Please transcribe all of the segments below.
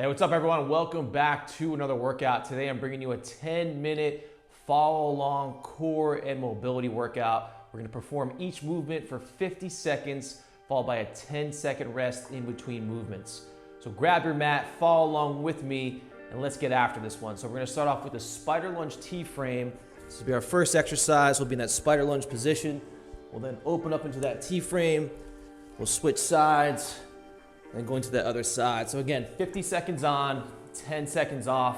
Hey, what's up everyone? Welcome back to another workout. Today I'm bringing you a 10-minute follow along core and mobility workout. We're gonna perform each movement for 50 seconds, followed by a 10-second rest in between movements. So grab your mat, follow along with me, and let's get after this one. So we're gonna start off with a spider lunge T-frame. This will be our first exercise. We'll be in that spider lunge position. We'll then open up into that T-frame. We'll switch sides and going to the other side. So again, 50 seconds on, 10 seconds off.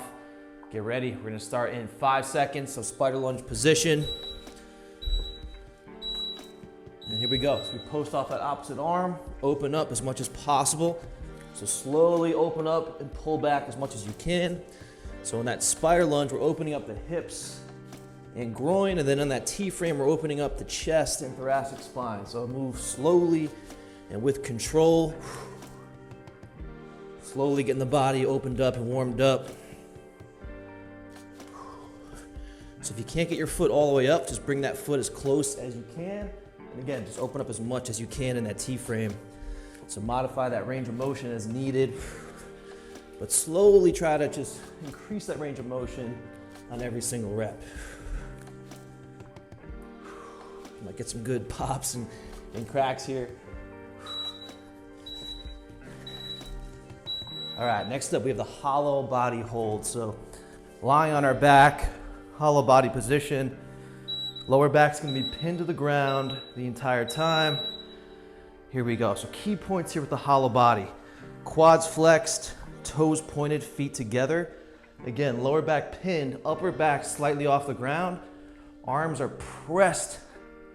Get ready, we're gonna start in 5 seconds. So spider lunge position. And here we go. So we post off that opposite arm, open up as much as possible. So slowly open up and pull back as much as you can. So in that spider lunge, we're opening up the hips and groin, and then on that T-frame, we're opening up the chest and thoracic spine. So move slowly and with control. Slowly getting the body opened up and warmed up. So if you can't get your foot all the way up, just bring that foot as close as you can. And again, just open up as much as you can in that T-frame. So modify that range of motion as needed, but slowly try to just increase that range of motion on every single rep. You might get some good pops and cracks here. All right, next up we have the hollow body hold. So lying on our back, hollow body position. Lower back's gonna be pinned to the ground the entire time. Here we go. So key points here with the hollow body. Quads flexed, toes pointed, feet together. Again, lower back pinned, upper back slightly off the ground. Arms are pressed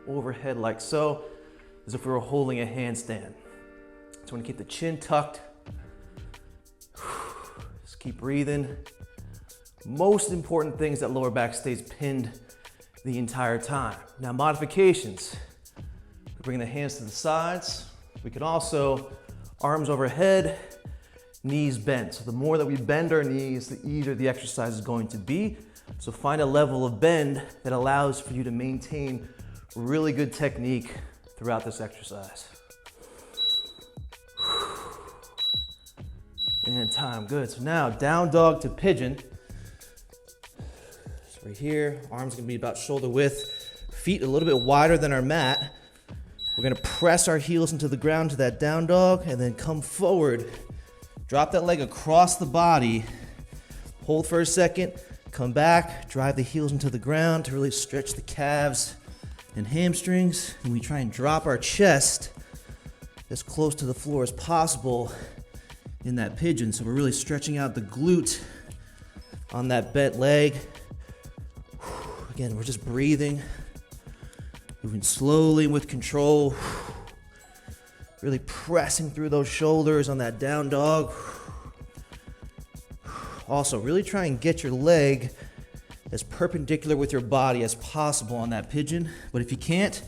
overhead like so, as if we were holding a handstand. So we want to keep the chin tucked. Just keep breathing. Most important thing is that lower back stays pinned the entire time. Now modifications. We bring the hands to the sides. We can also, arms overhead, knees bent. So the more that we bend our knees, the easier the exercise is going to be. So find a level of bend that allows for you to maintain really good technique throughout this exercise. And time, good. So now down dog to pigeon. So right here, arms gonna be about shoulder width, feet a little bit wider than our mat. We're gonna press our heels into the ground to that down dog and then come forward. Drop that leg across the body. Hold for a second, come back, drive the heels into the ground to really stretch the calves and hamstrings. And we try and drop our chest as close to the floor as possible in that pigeon. So we're really stretching out the glute on that bent leg. Again, we're just breathing, moving slowly with control, really pressing through those shoulders on that down dog. Also, really try and get your leg as perpendicular with your body as possible on that pigeon. But if you can't,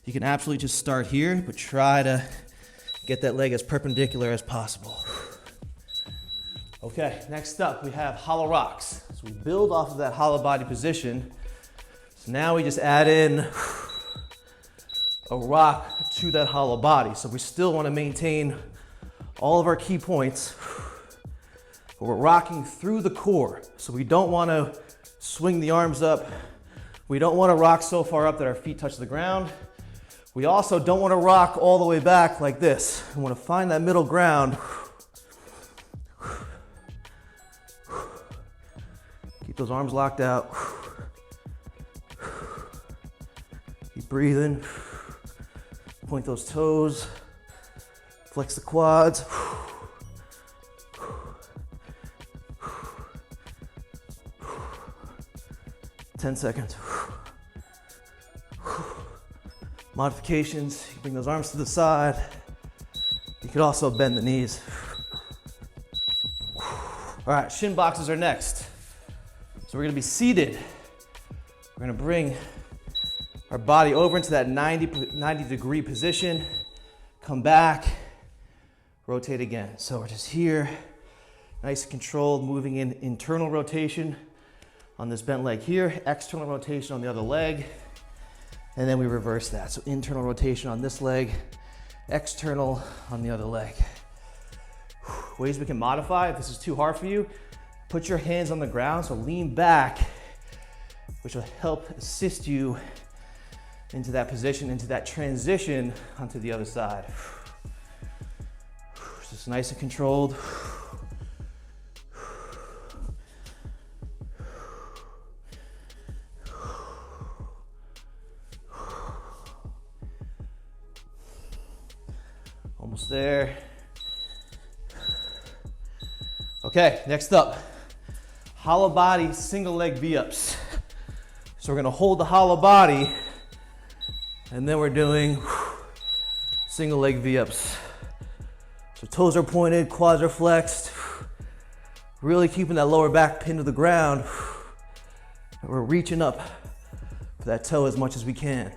you can absolutely just start here, but try to get that leg as perpendicular as possible. Okay, next up we have hollow rocks. So we build off of that hollow body position. So now we just add in a rock to that hollow body. So we still want to maintain all of our key points, but we're rocking through the core. So we don't want to swing the arms up. We don't want to rock so far up that our feet touch the ground. We also don't want to rock all the way back like this. We want to find that middle ground. Keep those arms locked out. Keep breathing. Point those toes. Flex the quads. 10 seconds. Modifications, you bring those arms to the side. You could also bend the knees. All right, shin boxes are next. So we're gonna be seated. We're gonna bring our body over into that 90 degree position. Come back, rotate again. So we're just here, nice and controlled, moving in internal rotation on this bent leg here, external rotation on the other leg, and then we reverse that. So internal rotation on this leg, external on the other leg. Ways we can modify, if this is too hard for you, put your hands on the ground, so lean back, which will help assist you into that position, into that transition onto the other side. Just nice and controlled. Almost there. Okay, next up, hollow body single leg V-ups. So we're gonna hold the hollow body and then we're doing single leg V-ups. So toes are pointed, quads are flexed, really keeping that lower back pinned to the ground. And we're reaching up for that toe as much as we can.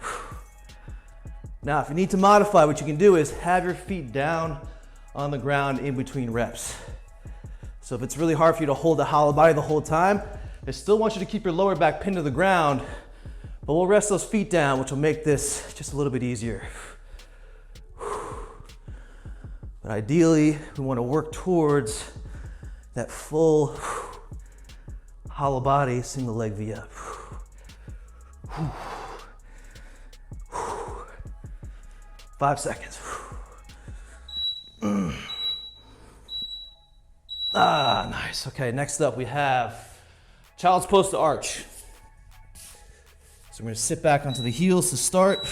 Now, if you need to modify, what you can do is have your feet down on the ground in between reps. So if it's really hard for you to hold the hollow body the whole time, I still want you to keep your lower back pinned to the ground, but we'll rest those feet down, which will make this just a little bit easier. But ideally, we want to work towards that full hollow body single leg V-up. 5 seconds. Nice. Okay, next up we have child's pose to arch. So we're gonna sit back onto the heels to start.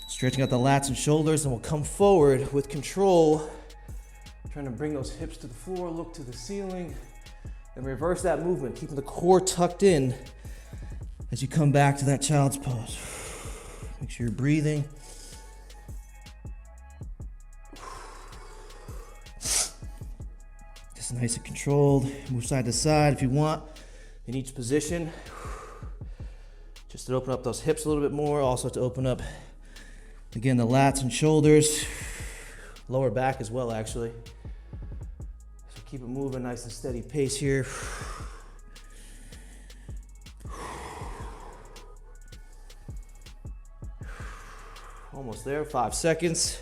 Stretching out the lats and shoulders, and we'll come forward with control. Trying to bring those hips to the floor, look to the ceiling, and reverse that movement, keeping the core tucked in as you come back to that child's pose. Make sure you're breathing. Just nice and controlled. Move side to side if you want in each position. Just to open up those hips a little bit more, also to open up, again, the lats and shoulders, lower back as well, actually. So keep it moving, nice and steady pace here. Almost there, 5 seconds.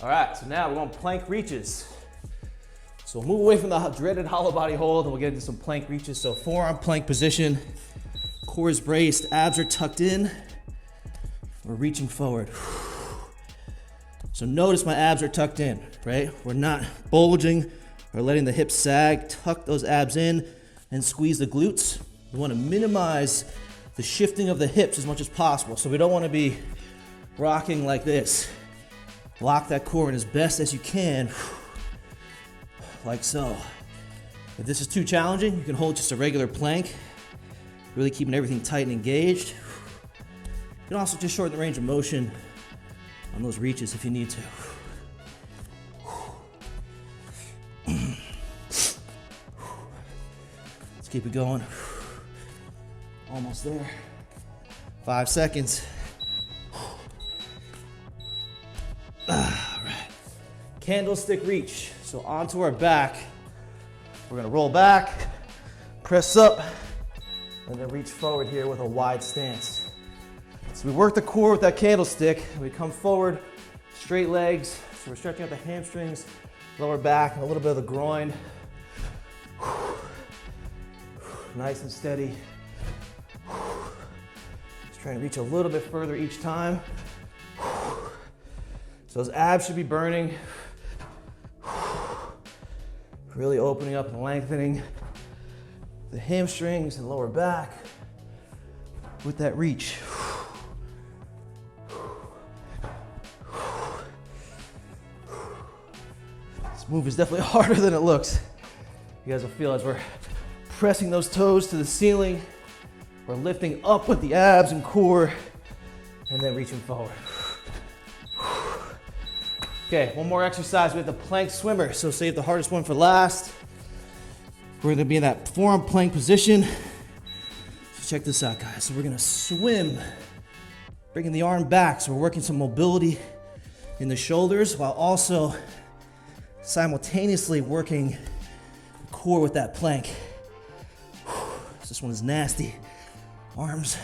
All right, so now we're on plank reaches. So we'll move away from the dreaded hollow body hold and we'll get into some plank reaches. So forearm plank position, core is braced, abs are tucked in. We're reaching forward. So notice my abs are tucked in, right? We're not bulging or letting the hips sag. Tuck those abs in and squeeze the glutes. We want to minimize the shifting of the hips as much as possible. So we don't want to be rocking like this. Lock that core in as best as you can, like so. If this is too challenging, you can hold just a regular plank, really keeping everything tight and engaged. You can also just shorten the range of motion on those reaches if you need to. Let's keep it going. Almost there. 5 seconds. All right. Candlestick reach. So onto our back. We're gonna roll back, press up, and then reach forward here with a wide stance. So we work the core with that candlestick. We come forward, straight legs. So we're stretching out the hamstrings, lower back, and a little bit of the groin. Nice and steady. Just trying to reach a little bit further each time. So those abs should be burning. Really opening up and lengthening the hamstrings and lower back with that reach. This move is definitely harder than it looks. You guys will feel as we're pressing those toes to the ceiling. We're lifting up with the abs and core and then reaching forward. Okay, one more exercise. We have the plank swimmer. So save the hardest one for last. We're gonna be in that forearm plank position. So check this out, guys. So we're gonna swim, bringing the arm back. So we're working some mobility in the shoulders while also simultaneously working the core with that plank. This one is nasty. Arms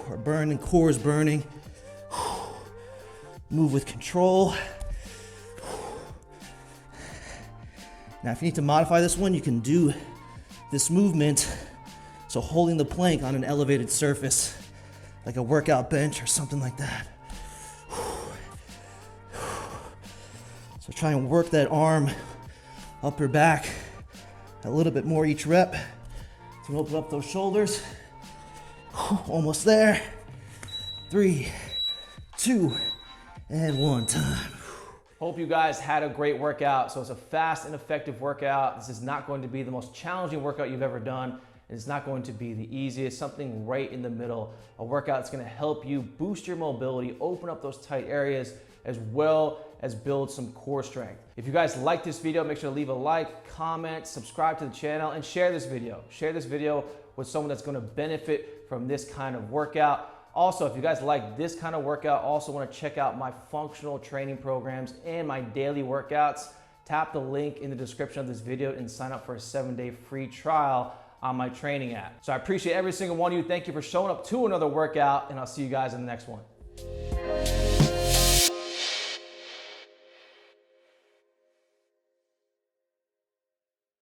are burning, core is burning. Move with control. Now, if you need to modify this one, you can do this movement, so holding the plank on an elevated surface, like a workout bench or something like that. So try and work that arm, upper back, a little bit more each rep to open up those shoulders. Almost there. 3, 2, and 1 time. Hope you guys had a great workout. So it's a fast and effective workout. This is not going to be the most challenging workout you've ever done. It's not going to be the easiest, something right in the middle. A workout that's gonna help you boost your mobility, open up those tight areas, as well as build some core strength. If you guys like this video, make sure to leave a like, comment, subscribe to the channel, and share this video. Share this video with someone that's gonna benefit from this kind of workout. Also, if you guys like this kind of workout, also want to check out my functional training programs and my daily workouts, tap the link in the description of this video and sign up for a 7-day free trial on my training app. So I appreciate every single one of you. Thank you for showing up to another workout, and I'll see you guys in the next one.